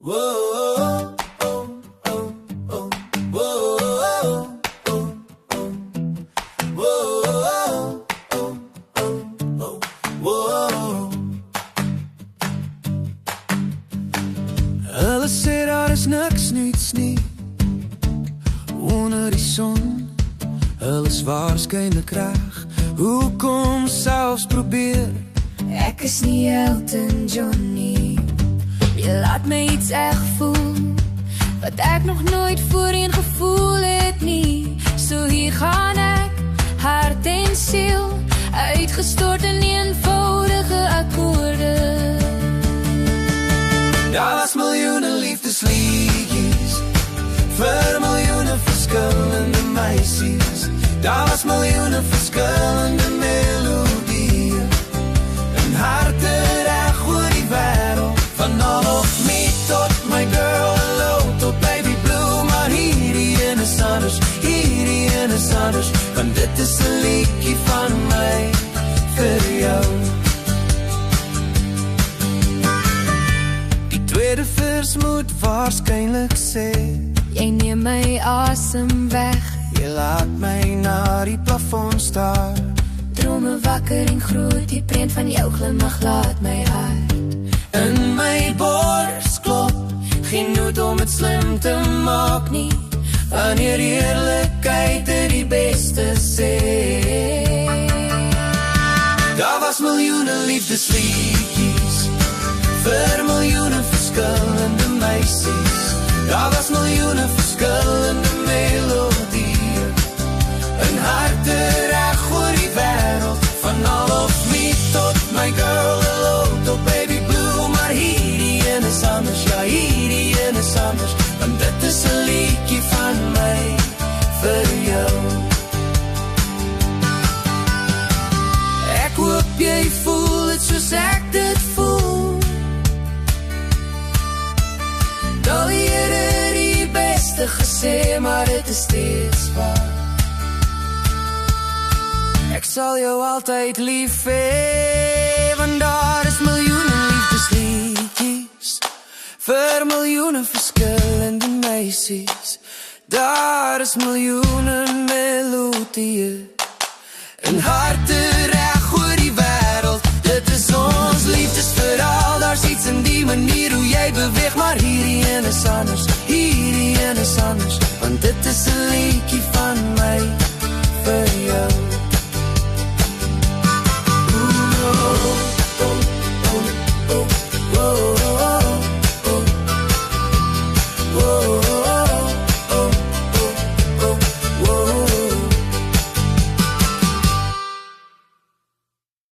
Whoa, oh, oh, oh, whoa, oh, oh, whoa, oh, oh, whoa. Hulle sê daar is niks nie onder die son. Hulle is waarskynlik reg. Hoekom selfs probeer? Ek is nie Elton John nie. Jy laat my iets erg voel wat ek nog nooit voorheen gevoel het nie. So hier gaan ek, hart en siel, uitgestort in eenvoudige akkoorde. Daar was miljoene liefdesliedjies vir miljoene verskillende meisies. Daar was miljoene verskillende melodieë en harte reg oor die wêreld. Van all of me tot my girl, hello tot baby blue. Maar hierdie een is anders, hierdie een is anders, want dit is 'n liedjie van my vir jou. Die tweede vers moet waarskynlik sê: jy neem my asem weg, jy laat my na die plafon staar. drome wakker en groot, die prent van jou glimlag laat my hart In my bors klop, geen nood om het slim te maak nie, wanneer eerlikheid die beste sê. Daar was miljoene liefdesliedjies vir miljoene verskillende meisies. Daar was miljoene verskillende melodieë en harte reg oor die wêreld. Van all of me tot my girl, hello tot baby blue. Maar hierdie een is anders, ja hierdie een is anders, want dit is 'n liedjie van my vir jou. Ek hoop jy voel dit soos ek dit voel. Nou Here die beste gesê, maar dit is steeds waar. Ek sal jou altyd lief hê, want daar is miljoene liefdesliedjies vir miljoene verskillende meisies. Daar is miljoene melodieë en harte reg oor die wêreld. Dit is ons liefdesverhaal. Daar's iets in die manier hoe jy beweeg, maar hierdie een is anders, hierdie een is anders, want dit is 'n liedjie van my vir jou. Oh, oh, oh, oh.